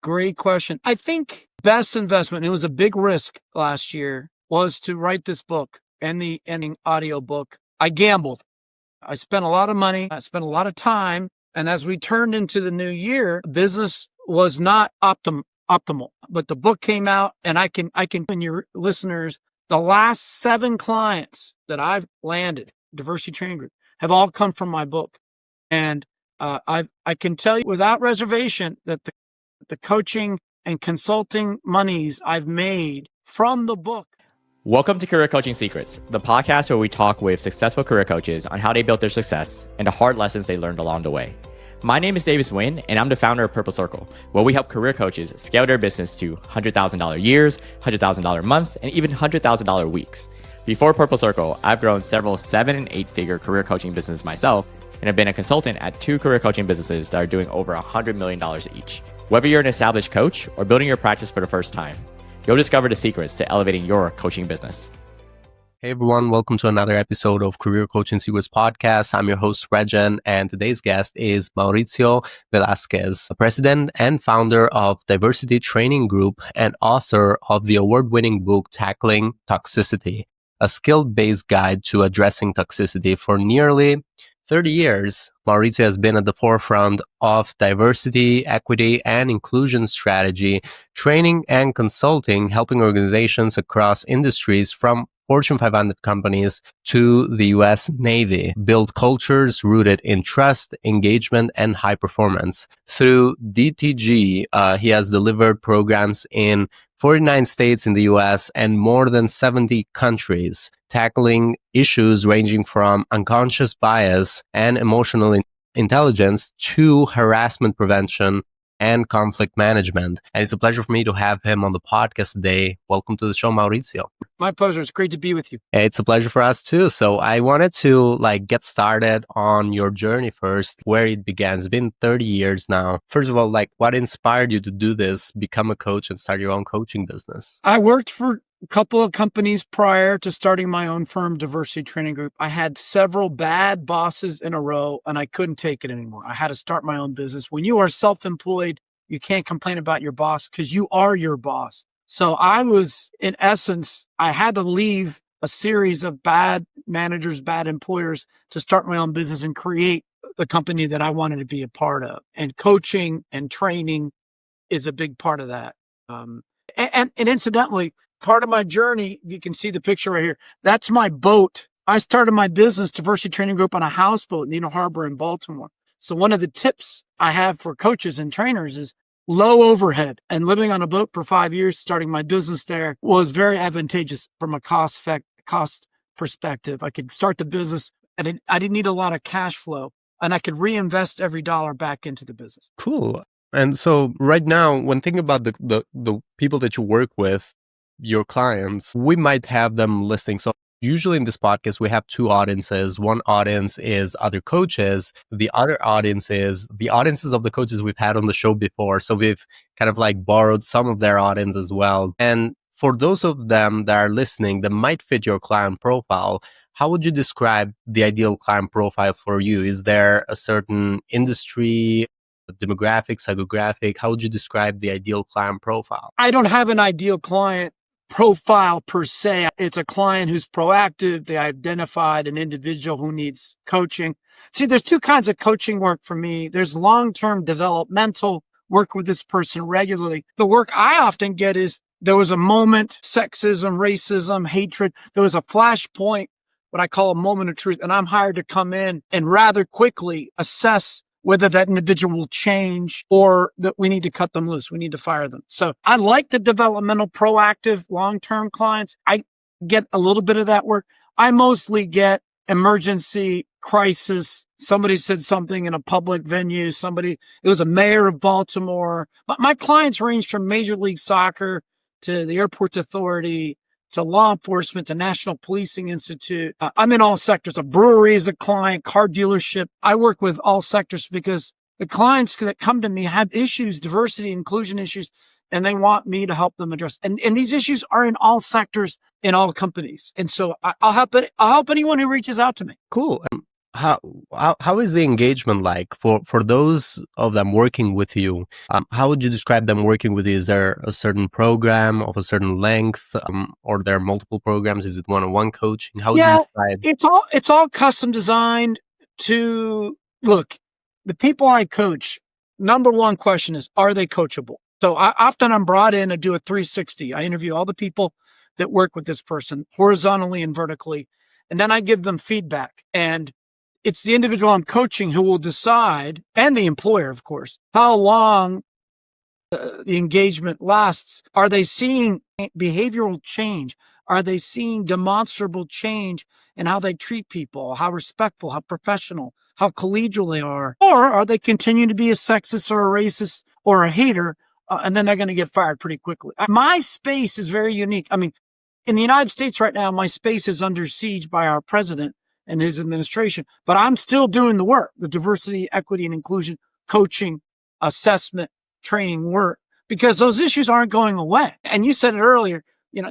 Great question. I think best investment, it was a big risk last year, was to write this book and the ending audio book. I gambled. I spent a lot of money. I spent a lot of time. And as we turned into the new year, business was not optimal, but the book came out and I can, and your listeners, the last 7 clients that I've landed, Diversity Training Group, have all come from my book. And I can tell you without reservation that the coaching and consulting monies I've made from the book. Welcome to Career Coaching Secrets, the podcast where we talk with successful career coaches on how they built their success and the hard lessons they learned along the way. My name is Davis Nguyen, and I'm the founder of Purple Circle, where we help career coaches scale their business to $100,000 years, $100,000 months, and even $100,000 weeks. Before Purple Circle, I've grown several 7- and 8-figure career coaching businesses myself, and have been a consultant at 2 career coaching businesses that are doing over $100 million each. Whether you're an established coach or building your practice for the first time, you'll discover the secrets to elevating your coaching business. Hey everyone, welcome to another episode of Career Coaching Secrets Podcast. I'm your host, Rexhen, and today's guest is Mauricio Velásquez, president and founder of Diversity Training Group and author of the award-winning book, Tackling Toxicity, a skill-based guide to addressing toxicity. For nearly 30 years, Mauricio has been at the forefront of diversity, equity, and inclusion strategy, training and consulting, helping organizations across industries from Fortune 500 companies to the U.S. Navy build cultures rooted in trust, engagement, and high performance. Through DTG, he has delivered programs in 49 states in the U.S. and more than 70 countries, tackling issues ranging from unconscious bias and emotional intelligence to harassment prevention and conflict management. And it's a pleasure for me to have him on the podcast today. Welcome to the show, Mauricio. My pleasure. It's great to be with you. It's a pleasure for us too. So I wanted to get started on your journey first, where it began. It's been 30 years now. First of all, what inspired you to do this, become a coach and start your own coaching business? I worked for a couple of companies prior to starting my own firm, Diversity Training Group. I had several bad bosses in a row and I couldn't take it anymore. I had to start my own business. When you are self-employed, you can't complain about your boss because you are your boss. So I was, in essence, I had to leave a series of bad managers, bad employers to start my own business and create the company that I wanted to be a part of. And coaching and training is a big part of that. And incidentally, part of my journey, you can see the picture right here. That's my boat. I started my business, Diversity Training Group, on a houseboat in Nino Harbor in Baltimore. So one of the tips I have for coaches and trainers is low overhead. And living on a boat for 5 years, starting my business there, was very advantageous from a cost perspective. I could start the business and I didn't need a lot of cash flow, and I could reinvest every dollar back into the business. Cool. And so right now, when thinking about the people that you work with, your clients, we might have them listening. So usually in this podcast, we have 2 audiences. One audience is other coaches. The other audience is the audiences of the coaches we've had on the show before. So we've kind of borrowed some of their audience as well. And for those of them that are listening that might fit your client profile, how would you describe the ideal client profile for you? Is there a certain industry, demographic, psychographic? How would you describe the ideal client profile? I don't have an ideal client profile per se. It's a client who's proactive. They identified an individual who needs coaching. See, there's 2 kinds of coaching work for me. There's long-term developmental work with this person regularly. The work I often get is there was a moment, sexism, racism, hatred. There was a flashpoint, what I call a moment of truth. And I'm hired to come in and rather quickly assess whether that individual will change or that we need to cut them loose. We need to fire them. So I like the developmental, proactive, long-term clients. I get a little bit of that work. I mostly get emergency, crisis. Somebody said something in a public venue. It was a mayor of Baltimore. But my clients range from Major League Soccer to the Airports Authority to law enforcement, to National Policing Institute. I'm in all sectors. A brewery is a client, car dealership. I work with all sectors because the clients that come to me have issues, diversity, inclusion issues, and they want me to help them address. And these issues are in all sectors, in all companies. And so I'll help anyone who reaches out to me. Cool. how, how is the engagement like for those of them working with you? How would you describe them working with you? Is there a certain program of a certain length, or there are multiple programs? Is it one-on-one coaching? How would you Yeah, describe? it's all custom designed to look. The people I coach, number one question is, are they coachable? So often I'm brought in to do a 360. I interview all the people that work with this person horizontally and vertically, and then I give them feedback. And it's the individual I'm coaching who will decide, and the employer, of course, how long the engagement lasts. Are they seeing behavioral change? Are they seeing demonstrable change in how they treat people, how respectful, how professional, how collegial they are? Or are they continuing to be a sexist or a racist or a hater? And then they're going to get fired pretty quickly. My space is very unique. I mean, in the United States right now, my space is under siege by our president and his administration, but I'm still doing the work, the diversity, equity, and inclusion, coaching, assessment, training work, because those issues aren't going away. And you said it earlier,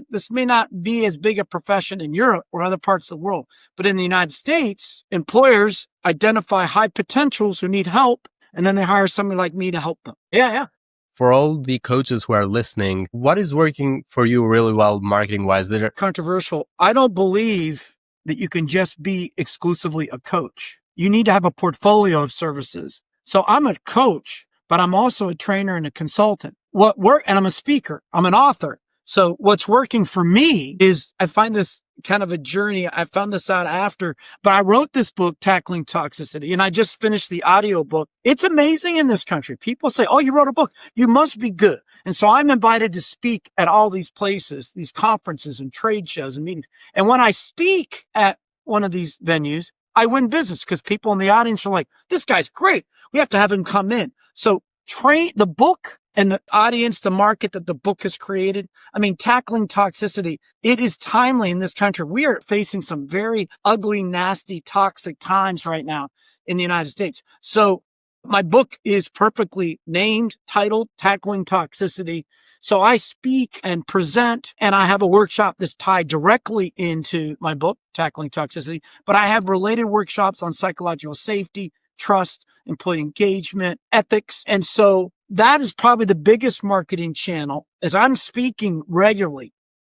this may not be as big a profession in Europe or other parts of the world, but in the United States, employers identify high potentials who need help, and then they hire somebody like me to help them. Yeah. For all the coaches who are listening, what is working for you really well marketing wise? Controversial. I don't believe that you can just be exclusively a coach. You need to have a portfolio of services. So I'm a coach, but I'm also a trainer and a consultant. And I'm a speaker. I'm an author. So what's working for me is I find this kind of a journey. I found this out after, but I wrote this book, Tackling Toxicity, and I just finished the audio book. It's amazing in this country. People say, oh, you wrote a book. You must be good. And so I'm invited to speak at all these places, these conferences and trade shows and meetings. And when I speak at one of these venues, I win business because people in the audience are like, this guy's great. We have to have him come in. So train the book and the audience, the market that the book has created. I mean, Tackling Toxicity, it is timely in this country. We are facing some very ugly, nasty, toxic times right now in the United States. So my book is perfectly named, titled Tackling Toxicity. So I speak and present, and I have a workshop that's tied directly into my book, Tackling Toxicity, but I have related workshops on psychological safety, trust, employee engagement, ethics. And so that is probably the biggest marketing channel as I'm speaking regularly,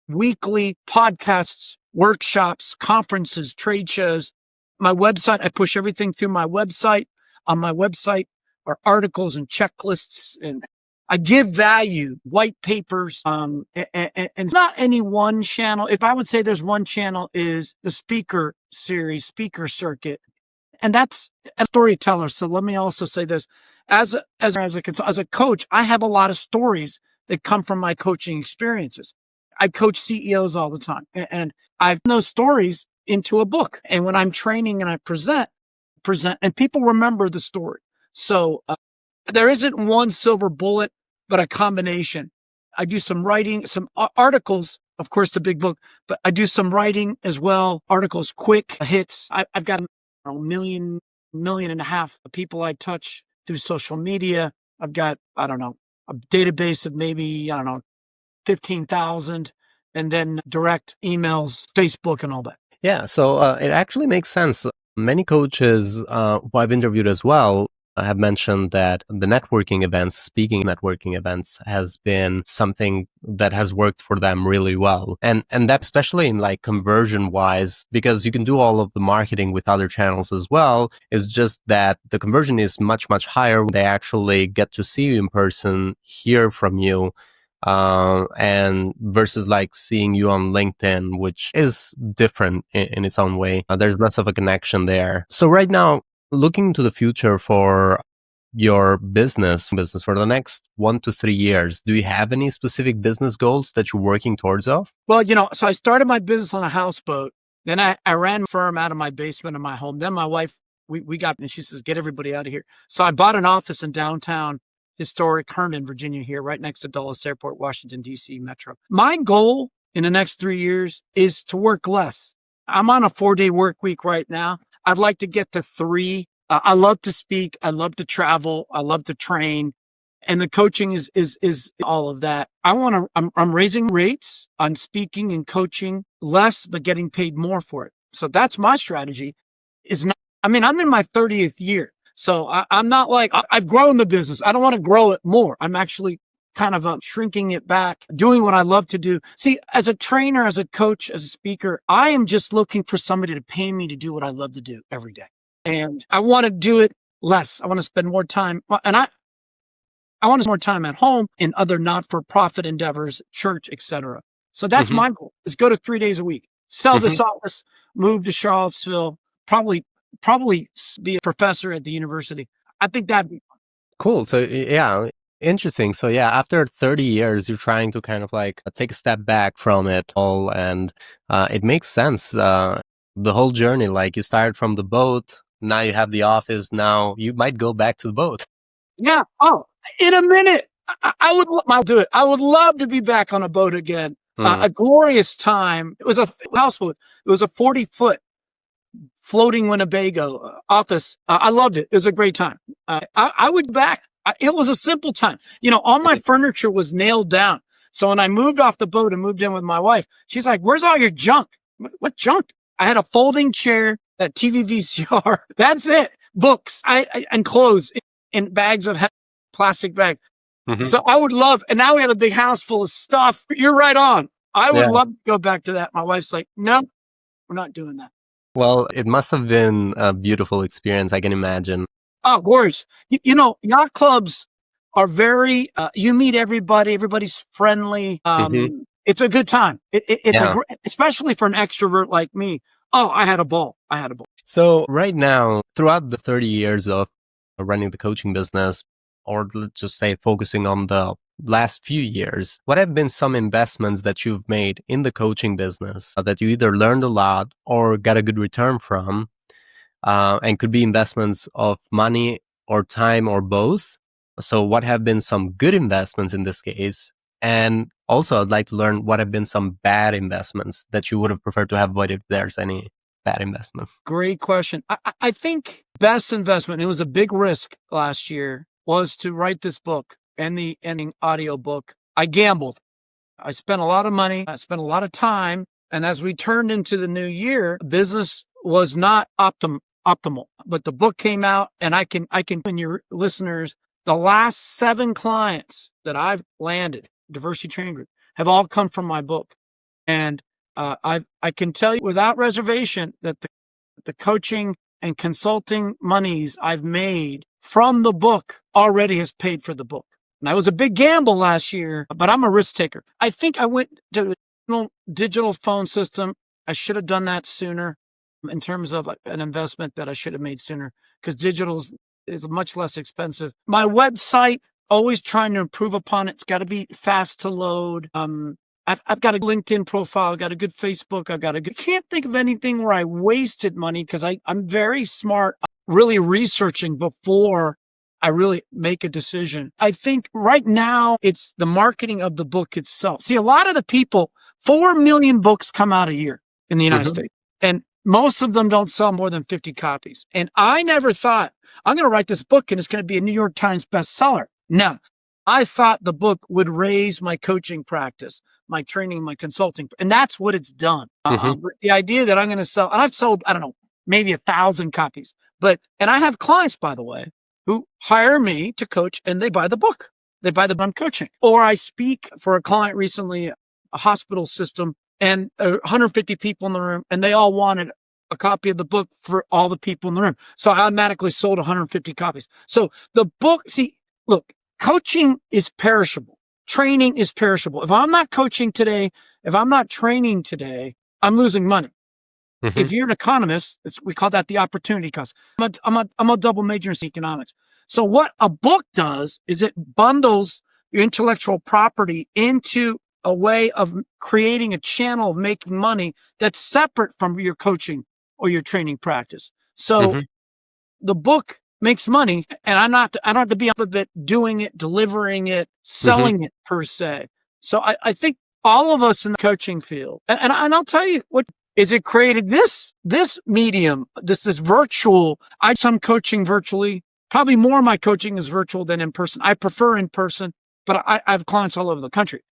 weekly podcasts, workshops, conferences, trade shows. My website, I push everything through my website. On my website are articles and checklists, and I give value, white papers, and it's not any one channel. If I would say there's one channel is the speaker series, speaker circuit. And that's a storyteller. So let me also say this. As a coach, I have a lot of stories that come from my coaching experiences. I coach CEOs all the time, and I've those stories into a book. And when I'm training and I present, and people remember the story. So there isn't one silver bullet, but a combination. I do some writing, some articles, of course, the big book, but I do some writing as well. Articles, quick hits. I've got a million and a half of people I touch through social media. I've got, a database of maybe, 15,000, and then direct emails, Facebook and all that. Yeah, so it actually makes sense. Many coaches who I've interviewed as well have mentioned that the networking events, speaking networking events, has been something that has worked for them really well. And that especially in like conversion wise, because you can do all of the marketing with other channels as well. It's just that the conversion is much, much higher when they actually get to see you in person, hear from you. And versus like seeing you on LinkedIn, which is different in its own way. There's less of a connection there. So right now, looking to the future for your business for the next 1 to 3 years, do you have any specific business goals that you're working towards of? Well, so I started my business on a houseboat. Then I ran a firm out of my basement of my home. Then my wife, and she says, get everybody out of here. So I bought an office in downtown historic Herndon, Virginia here, right next to Dulles Airport, Washington, D.C. Metro. My goal in the next 3 years is to work less. I'm on a 4-day work week right now. I'd like to get to 3. I love to speak. I love to travel. I love to train. And the coaching is all of that. I'm raising rates on speaking and coaching less, but getting paid more for it. So that's my strategy, is not I mean, I'm in my 30th year. So I'm not like, I've grown the business. I don't want to grow it more. I'm actually kind of shrinking it back, doing what I love to do. See, as a trainer, as a coach, as a speaker, I am just looking for somebody to pay me to do what I love to do every day. And I want to do it less. I want to spend more time. And I want to spend more time at home in other not-for-profit endeavors, church, etc. So that's my goal, is go to 3 days a week, sell this office, move to Charlottesville, probably be a professor at the university. I think that'd be fun. Cool. So yeah, interesting. So yeah, after 30 years, you're trying to kind of like take a step back from it all, and it makes sense. The whole journey, like you started from the boat, now you have the office, now you might go back to the boat. Yeah. Oh, in a minute. I'll do it. I would love to be back on a boat again. A glorious time. It was a houseboat. It was a 40-foot floating Winnebago office. I loved it. It was a great time. I would back. It was a simple time. You know, all my furniture was nailed down. So when I moved off the boat and moved in with my wife, she's like, "Where's all your junk?" What junk? I had a folding chair, a TV VCR. That's it. Books and clothes in bags of plastic bags. So I would love, and now we have a big house full of stuff. You're right on. I would love to go back to that. My wife's like, "No, we're not doing that." Well, it must have been a beautiful experience, I can imagine. Oh, gorgeous. You know, yacht clubs are very, you meet everybody, everybody's friendly. It's a good time. It's especially for an extrovert like me. Oh, I had a ball. So right now, throughout the 30 years of running the coaching business, or let's just say focusing on the last few years, what have been some investments that you've made in the coaching business that you either learned a lot or got a good return from, and could be investments of money or time or both? So what have been some good investments in this case? And also, I'd like to learn what have been some bad investments that you would have preferred to have avoided if there's any bad investment. Great question. I think best investment, it was a big risk last year, was to write this book and the ending audio book. I gambled. I spent a lot of money. I spent a lot of time. And as we turned into the new year, business was not optimal, but the book came out, and I can tell your listeners, the last 7 clients that I've landed, Diversity Training Group, have all come from my book. And I can tell you without reservation that the coaching and consulting monies I've made from the book already has paid for the book. And I was a big gamble last year, but I'm a risk taker. I think I went to a digital phone system. I should have done that sooner in terms of an investment that I should have made sooner, because digital is much less expensive. My website, always trying to improve upon it. It's got to be fast to load. I've got a LinkedIn profile, I've got a good Facebook, can't think of anything where I wasted money, because I'm very smart, really researching before I really make a decision. I think right now it's the marketing of the book itself. See, a lot of the people, 4 million books come out a year in the United States, and most of them don't sell more than 50 copies. And I never thought, I'm going to write this book and it's going to be a New York Times bestseller. No, I thought the book would raise my coaching practice, my training, my consulting. And that's what it's done. The idea that I'm going to sell, and I've sold, I don't know, maybe 1,000 copies, and I have clients, by the way, who hire me to coach, and they buy the book. They buy the book I'm coaching. Or I speak for a client recently, a hospital system, and 150 people in the room, and they all wanted a copy of the book for all the people in the room. So I automatically sold 150 copies. So the book, see, look, coaching is perishable. Training is perishable. If I'm not coaching today, if I'm not training today, I'm losing money. If you're an economist, we call that the opportunity cost. I'm a double major in economics. So what a book does is it bundles your intellectual property into a way of creating a channel of making money that's separate from your coaching or your training practice. So the book makes money, and I don't have to be up with it, doing it, delivering it, selling it per se. So I think all of us in the coaching field, and I'll tell you what is, it created this medium, this virtual. I'm coaching virtually. Probably more of my coaching is virtual than in person. I prefer in person, but I have clients all over the country,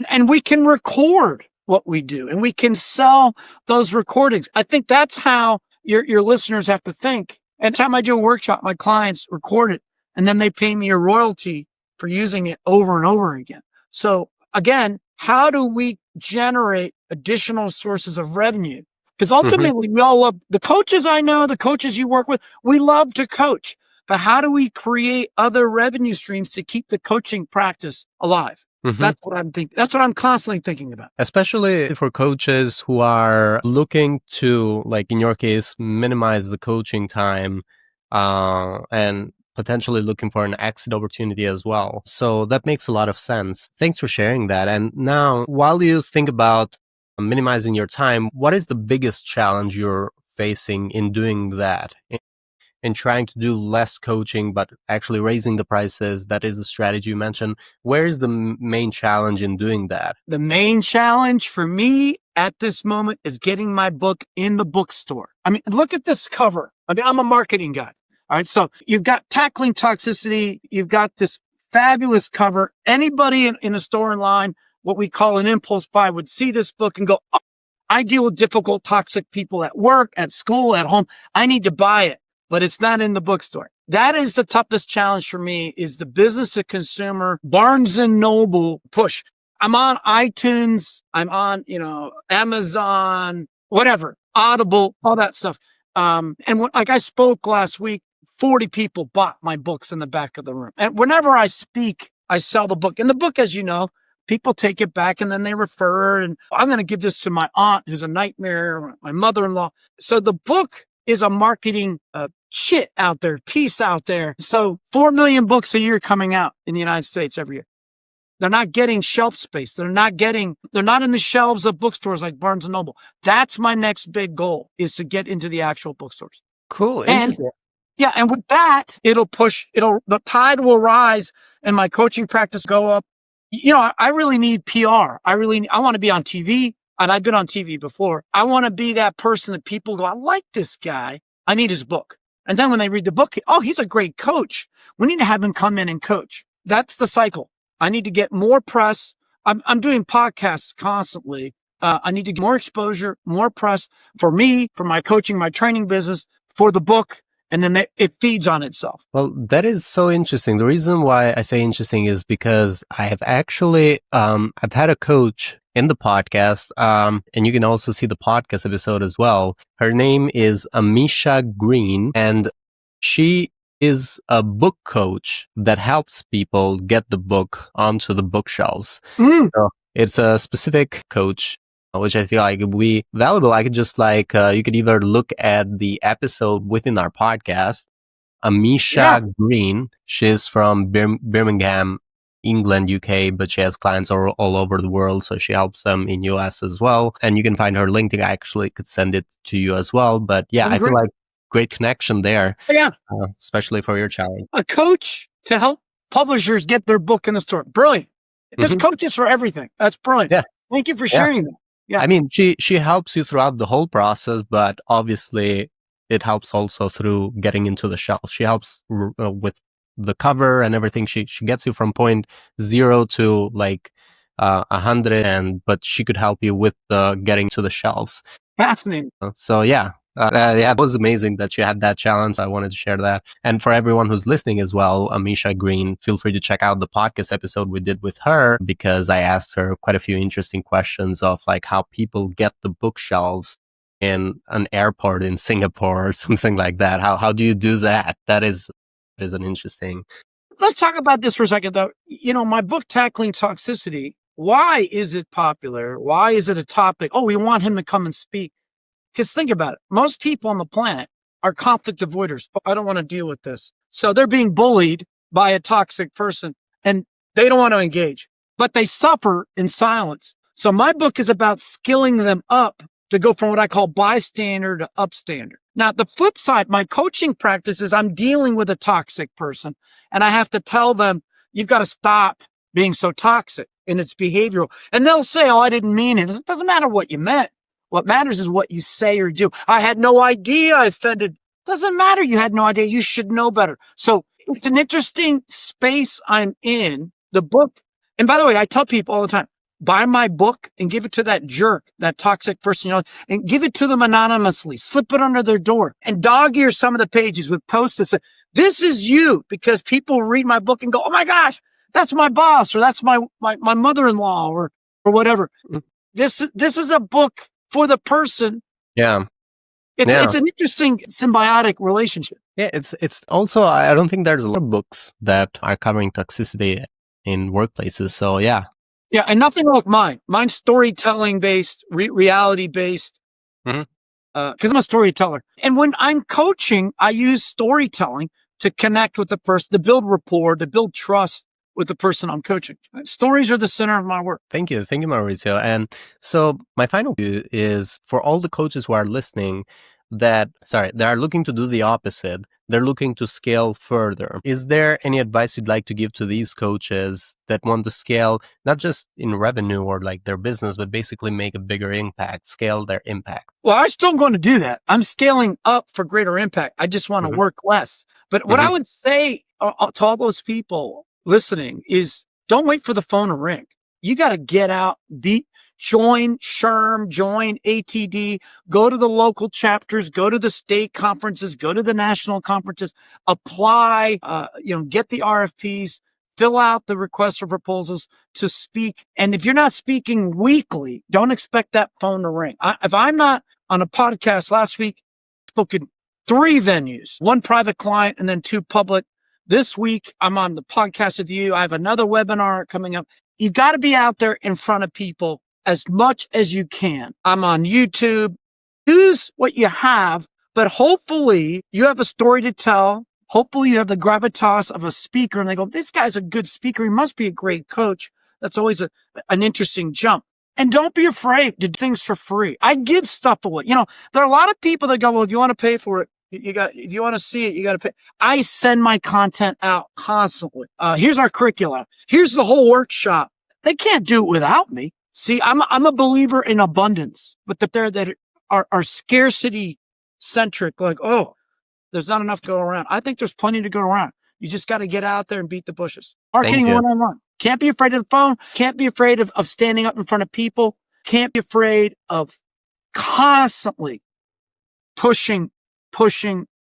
and we can record what we do, and we can sell those recordings. I think that's how your listeners have to think. Anytime I do a workshop, my clients record it and then they pay me a royalty for using it over and over again. So again, how do we generate additional sources of revenue? Because ultimately we all love the coaches I know, the coaches you work with, we love to coach, but how do we create other revenue streams to keep the coaching practice alive? That's what I'm thinking. That's what I'm constantly thinking about. Especially for coaches who are looking to, like in your case, minimize the coaching time, and potentially looking for an exit opportunity as well. So that makes a lot of sense. Thanks for sharing that. And now, while you think about minimizing your time, what is the biggest challenge you're facing in doing that? In trying to do less coaching, but actually raising the prices? That is the strategy you mentioned. Where is the main challenge in doing that? The main challenge for me at this moment is getting my book in the bookstore. I mean, look at this cover. I mean, I'm a marketing guy. All right. So you've got Tackling Toxicity. You've got this fabulous cover. Anybody in a store in line, what we call an impulse buy, would see this book and go, oh, I deal with difficult, toxic people at work, at school, at home. I need to buy it. But it's not in the bookstore. That is the toughest challenge for me, is the business to consumer Barnes and Noble push. I'm on iTunes. I'm on, Amazon, whatever, Audible, all that stuff. Like I spoke last week, 40 people bought my books in the back of the room. And whenever I speak, I sell the book. And the book, as you know, people take it back and then they refer. And I'm going to give this to my aunt, who's a nightmare, my mother-in-law. So the book is a marketing piece out there. So 4 million books a year coming out in the United States every year. They're not getting shelf space. They're not in the shelves of bookstores like Barnes and Noble. That's my next big goal, is to get into the actual bookstores. Cool. Interesting. And with that, the tide will rise and my coaching practice go up. I really need PR. I want to be on TV. And I've been on TV before. I want to be that person that people go, I like this guy. I need his book. And then when they read the book, oh, he's a great coach. We need to have him come in and coach. That's the cycle. I need to get more press. I'm doing podcasts constantly. I need to get more exposure, more press for me, for my coaching, my training business, for the book. And then it feeds on itself. Well, that is so interesting. The reason why I say interesting is because I have actually, I've had a coach in the podcast, and you can also see the podcast episode as well. Her name is Amisha Green, and she is a book coach that helps people get the book onto the bookshelves. So it's a specific coach, which I feel like would be valuable. I could just you could either look at the episode within our podcast. Amisha Green, she's from Birmingham, England, UK, but she has clients all over the world. So she helps them in US as well. And you can find her LinkedIn. I actually could send it to you as well. But yeah, I feel like great connection there. Yeah. Especially for your challenge. A coach to help publishers get their book in the store. Brilliant. There's coaches for everything. That's brilliant. Yeah. Thank you for sharing that. Yeah. I mean, she helps you throughout the whole process, but obviously it helps also through getting into the shelf. She helps with the cover and everything. She gets you from point 0 to 100, but she could help you with the getting to the shelves. Fascinating. So yeah. It was amazing that you had that challenge. I wanted to share that. And for everyone who's listening as well, Amisha Green, feel free to check out the podcast episode we did with her, because I asked her quite a few interesting questions of how people get the bookshelves in an airport in Singapore or something like that. How do you do that? That is an interesting. Let's talk about this for a second, though. My book, Tackling Toxicity, why is it popular? Why is it a topic? Oh, we want him to come and speak. Because think about it. Most people on the planet are conflict avoiders. Oh, I don't want to deal with this. So they're being bullied by a toxic person and they don't want to engage, but they suffer in silence. So my book is about skilling them up to go from what I call bystander to upstander. Now, the flip side, my coaching practice is I'm dealing with a toxic person and I have to tell them, you've got to stop being so toxic, and it's behavioral. And they'll say, oh, I didn't mean it. It doesn't matter what you meant. What matters is what you say or do. I had no idea I offended. Doesn't matter. You had no idea. You should know better. So it's an interesting space I'm in. The book. And by the way, I tell people all the time, buy my book and give it to that jerk, that toxic person, and give it to them anonymously, slip it under their door and dog ear some of the pages with posts that say, this is you, because people read my book and go, oh my gosh, that's my boss, or that's my mother-in-law, or whatever. This is a book for the person. Yeah. It's an interesting symbiotic relationship. Yeah, it's also, I don't think there's a lot of books that are covering toxicity in workplaces. So yeah. Yeah, and nothing like mine. Mine's storytelling based, reality based. Because I'm a storyteller. And when I'm coaching, I use storytelling to connect with the person, to build rapport, to build trust with the person I'm coaching. Stories are the center of my work. Thank you, Mauricio. And so my final view is for all the coaches who are listening that are looking to do the opposite. They're looking to scale further. Is there any advice you'd like to give to these coaches that want to scale, not just in revenue or like their business, but basically make a bigger impact, scale their impact? Well, I'm still going to do that. I'm scaling up for greater impact. I just want to work less. But what I would say to all those people listening is, don't wait for the phone to ring. You got to get out, join SHRM, join ATD, go to the local chapters, go to the state conferences, go to the national conferences, apply, get the RFPs, fill out the requests for proposals to speak. And if you're not speaking weekly, don't expect that phone to ring. If I'm not on a podcast last week, I spoke in 3 venues, 1 private client and then 2 public. This week, I'm on the podcast with you. I have another webinar coming up. You've got to be out there in front of people as much as you can. I'm on YouTube. Use what you have, but hopefully you have a story to tell. Hopefully you have the gravitas of a speaker and they go, this guy's a good speaker. He must be a great coach. That's always an interesting jump. And don't be afraid to do things for free. I give stuff away. There are a lot of people that go, well, if you want to pay for it, if you want to see it, you got to pay. I send my content out constantly. Here's our curricula. Here's the whole workshop. They can't do it without me. See, I'm a believer in abundance, but that are scarcity centric. Like, oh, there's not enough to go around. I think there's plenty to go around. You just got to get out there and beat the bushes. Marketing 101. Can't be afraid of the phone. Can't be afraid of standing up in front of people. Can't be afraid of constantly pushing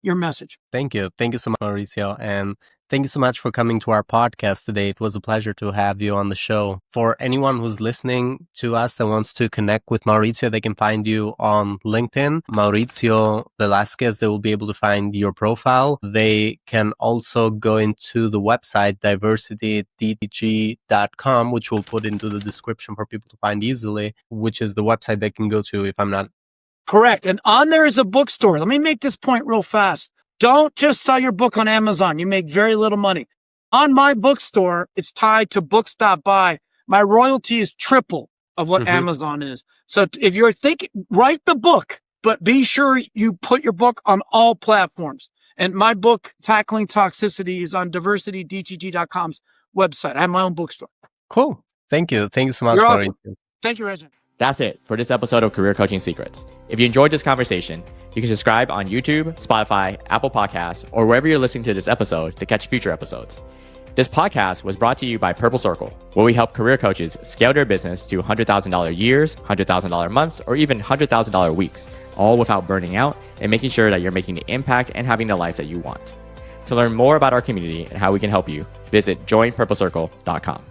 your message. Thank you. Thank you so much, Mauricio. And thank you so much for coming to our podcast today. It was a pleasure to have you on the show. For anyone who's listening to us that wants to connect with Mauricio, they can find you on LinkedIn, Mauricio Velásquez. They will be able to find your profile. They can also go into the website, diversitydtg.com, which we'll put into the description for people to find easily, which is the website they can go to if I'm not. Correct. And on there is a bookstore. Let me make this point real fast. Don't just sell your book on Amazon. You make very little money. On my bookstore, it's tied to books.buy. My royalty is triple of what Amazon is. So if you're thinking, write the book, but be sure you put your book on all platforms. And my book, Tackling Toxicity, is on diversitydtg.com's website. I have my own bookstore. Cool. Thank you. Thank you so much, Mauricio. Thank you, Rexhen. That's it for this episode of Career Coaching Secrets. If you enjoyed this conversation, you can subscribe on YouTube, Spotify, Apple Podcasts, or wherever you're listening to this episode to catch future episodes. This podcast was brought to you by Purple Circle, where we help career coaches scale their business to $100,000 years, $100,000 months, or even $100,000 weeks, all without burning out and making sure that you're making the impact and having the life that you want. To learn more about our community and how we can help you, visit joinpurplecircle.com.